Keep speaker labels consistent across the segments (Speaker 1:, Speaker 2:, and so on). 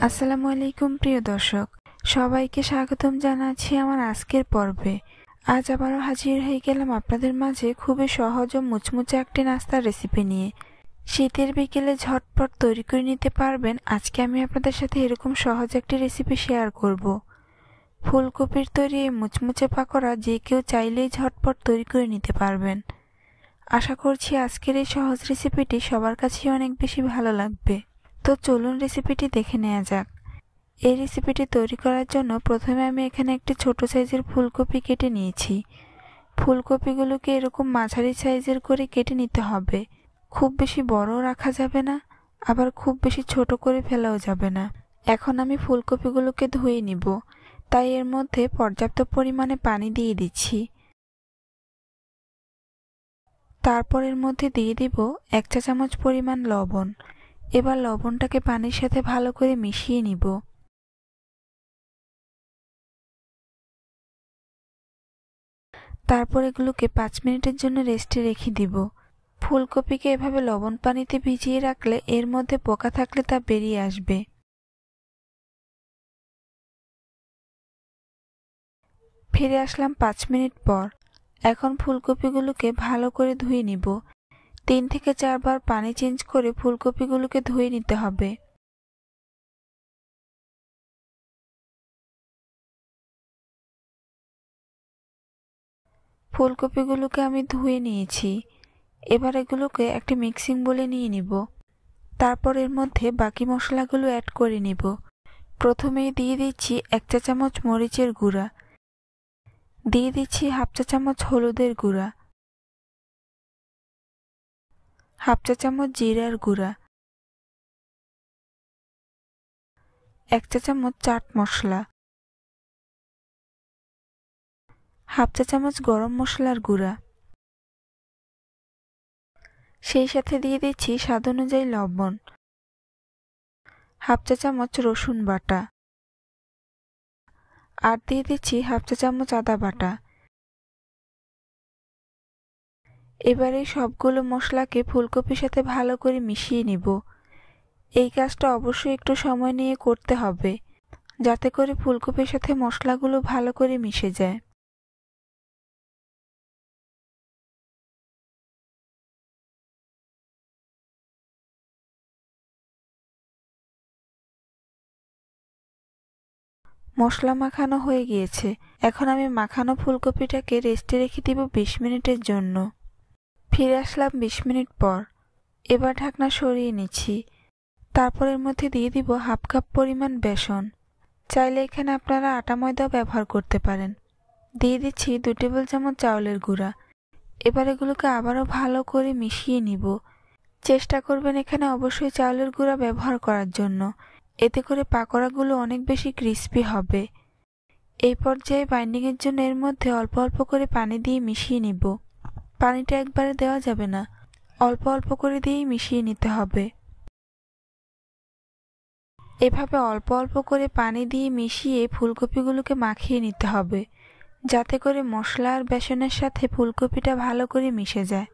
Speaker 1: আসসালামু আলাইকুম প্রিয় দর্শক, সবাইকে স্বাগতম জানাচ্ছি আমার আজকের পর্বে। আজ আবারও হাজির হয়ে গেলাম আপনাদের মাঝে খুবই সহজ ও মুচমুচে একটি নাস্তার রেসিপি নিয়ে। শীতের বিকেলে ঝটপট তৈরি করে নিতে পারবেন। আজকে আমি আপনাদের সাথে এরকম সহজ একটি রেসিপি শেয়ার করব। ফুলকপির তৈরি এই মুচমুচে পাকোড়া যে কেউ চাইলেই ঝটপট তৈরি করে নিতে পারবেন। আশা করছি আজকের এই সহজ রেসিপিটি সবার কাছেই অনেক বেশি ভালো লাগবে। তো চলুন রেসিপিটি দেখে নেওয়া যাক। এই রেসিপিটি তৈরি করার জন্য প্রথমে আমি এখানে একটি ছোট সাইজের ফুলকপি কেটে নিয়েছি। ফুলকপিগুলোকে এরকম মাঝারি সাইজের করে কেটে নিতে হবে। খুব বেশি বড় রাখা যাবে না, আবার খুব বেশি ছোট করে ফেলাও যাবে না। এখন আমি ফুলকপিগুলোকে ধুয়ে নিব, তাই এর মধ্যে পর্যাপ্ত পরিমাণে পানি দিয়ে দিচ্ছি। তারপর এর মধ্যে দিয়ে দিব 1 চা চামচ পরিমাণ লবণ। এবার লবণটাকে পানির সাথে ভালো করে মিশিয়ে নিব। তারপর এগুলোকে 5 মিনিটের জন্য রেস্টে রেখে দিব। ফুলকপিকে এভাবে লবণ পানিতে ভিজিয়ে রাখলে এর মধ্যে পোকা থাকলে তা বেরিয়ে আসবে। ফিরে আসলাম 5 মিনিট পর। এখন ফুলকপিগুলোকে ভালো করে ধুয়ে নিব। 3 থেকে 4 বার পানি চেঞ্জ করে ফুলকপিগুলোকে ধুয়ে নিতে হবে। ফুলকপিগুলোকে আমি ধুয়ে নিয়েছি। এবার এগুলোকে একটা মিক্সিং বোলে নিয়ে নিব। তারপর এর মধ্যে বাকি মশলাগুলো অ্যাড করে নিব। প্রথমেই দিয়ে দিচ্ছি 1 চা চামচ মরিচের গুঁড়া, দিয়ে দিচ্ছি 1/2 চা চামচ হলুদের গুঁড়া, 1/2 চা চামচ জিরার গুঁড়া, 1 চা চামচ চাট মশলা, 1/2 চা চামচ গরম মশলার গুঁড়া, সেই সাথে দিয়ে দিচ্ছি স্বাদ অনুযায়ী লবণ, 1/2 চা চামচ রসুন বাটা, আর দিয়ে দিচ্ছি 1/2 চা চামচ আদা বাটা। এবার এই সবগুলো মশলাকে ফুলকপির সাথে ভালো করে মিশিয়ে নিব। এই কাজটা অবশ্যই একটু সময় নিয়ে করতে হবে, যাতে করে ফুলকপির সাথে মশলাগুলো ভালো করে মিশে যায়। মশলা মাখানো হয়ে গিয়েছে। এখন আমি মাখানো ফুলকপিটাকে রেস্টে রেখে দিব 20 মিনিটের জন্য। ফিরে আসলাম 20 মিনিট পর। এবার ঢাকনা সরিয়ে নিচ্ছি। তারপর এর মধ্যে দিয়ে দিব 1/2 কাপ পরিমাণ বেসন। চাইলে এখানে আপনারা আটা ময়দাও ব্যবহার করতে পারেন। দিয়ে দিচ্ছি 2 টেবিল চামচ চাউলের গুঁড়া। এবার এগুলোকে আবারও ভালো করে মিশিয়ে নিব। চেষ্টা করবেন এখানে অবশ্যই চাউলের গুঁড়া ব্যবহার করার জন্য, এতে করে পাকোড়াগুলো অনেক বেশি ক্রিস্পি হবে। এই পর্যায়ে বাইন্ডিংয়ের জন্য এর মধ্যে অল্প অল্প করে পানি দিয়ে মিশিয়ে নিব। পানিটা একবারে দেওয়া যাবে না, অল্প অল্প করে দিয়েই মিশিয়ে নিতে হবে। এভাবে অল্প অল্প করে পানি দিয়ে মিশিয়ে ফুলকপিগুলোকে মাখিয়ে নিতে হবে, যাতে করে মশলা আর বেসনের সাথে ফুলকপিটা ভালো করে মিশে যায়।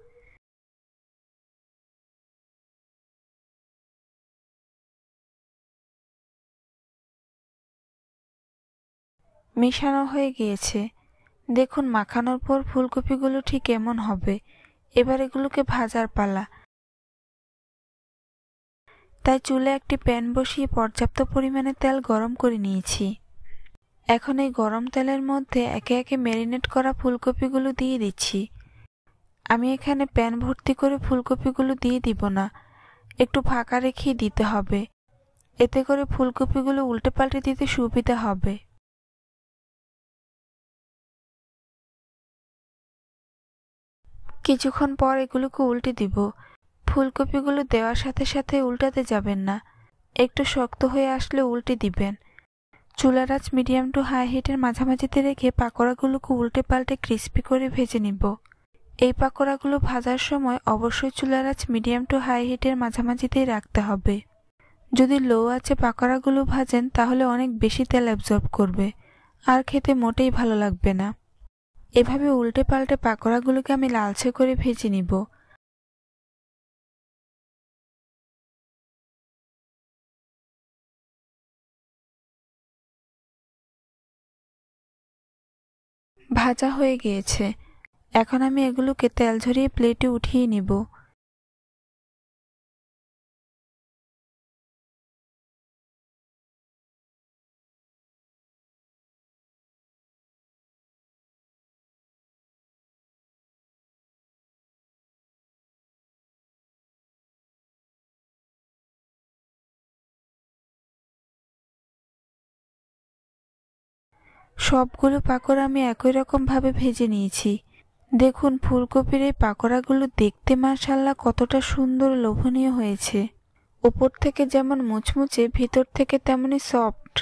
Speaker 1: মেশানো হয়ে গিয়েছে। দেখুন মাখানোর পর ফুলকপিগুলো ঠিক এমন হবে। এবার এগুলোকে ভাজার পালা। তাই চুলে একটি প্যান বসিয়ে পর্যাপ্ত পরিমাণে তেল গরম করে নিয়েছি। এখন এই গরম তেলের মধ্যে একে একে ম্যারিনেট করা ফুলকপিগুলো দিয়ে দিচ্ছি। আমি এখানে প্যান ভর্তি করে ফুলকপিগুলো দিয়ে দিব না, একটু ফাঁকা রেখেই দিতে হবে। এতে করে ফুলকপিগুলো উল্টে পাল্টে দিতে সুবিধা হবে। কিছুক্ষণ পর এগুলোকে উল্টে দিব। ফুলকপিগুলো দেওয়ার সাথে সাথে উল্টাতে যাবেন না, একটু শক্ত হয়ে আসলে উল্টে দিবেন। চুলার আঁচ মিডিয়াম টু হাই হিটের মাঝামাঝিতে রেখে পাকোড়াগুলোকে উল্টে পাল্টে ক্রিস্পি করে ভেজে নিব। এই পাকোড়াগুলো ভাজার সময় অবশ্যই চুলার আঁচ মিডিয়াম টু হাই হিটের মাঝামাঝিতেই রাখতে হবে। যদি লো আঁচে পাকোড়াগুলো ভাজেন তাহলে অনেক বেশি তেল অ্যাবজর্ব করবে, আর খেতে মোটেই ভালো লাগবে না। এভাবে উল্টে পাল্টে পাকোড়াগুলোকে আমি লালচে করে ভেজে নিব। ভাজা হয়ে গিয়েছে। এখন আমি এগুলোকে তেল ঝরিয়ে প্লেটে উঠিয়ে নিব। সবগুলো পাকোড়া আমি একই রকম ভাবে ভেজে নিয়েছি। দেখুন ফুলকপির এই পাকোড়াগুলো দেখতে মাশাআল্লাহ কতটা সুন্দর লোভনীয় হয়েছে। উপর থেকে যেমন মুচমুচে, ভিতর থেকে তেমনি সফট,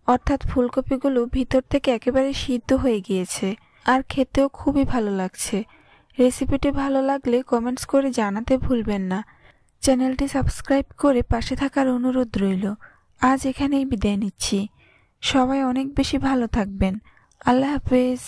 Speaker 1: অর্থাৎ ফুলকপিগুলো ভিতর থেকে একেবারে সিদ্ধ হয়ে গিয়েছে আর খেতেও খুবই ভালো লাগছে। রেসিপিটি ভালো লাগলে কমেন্টস করে জানাতে ভুলবেন না। চ্যানেলটি সাবস্ক্রাইব করে পাশে থাকার অনুরোধ রইল। আজ এখানেই বিদায় নিচ্ছি। সবাই অনেক বেশি ভালো থাকবেন। আল্লাহ হাফেজ।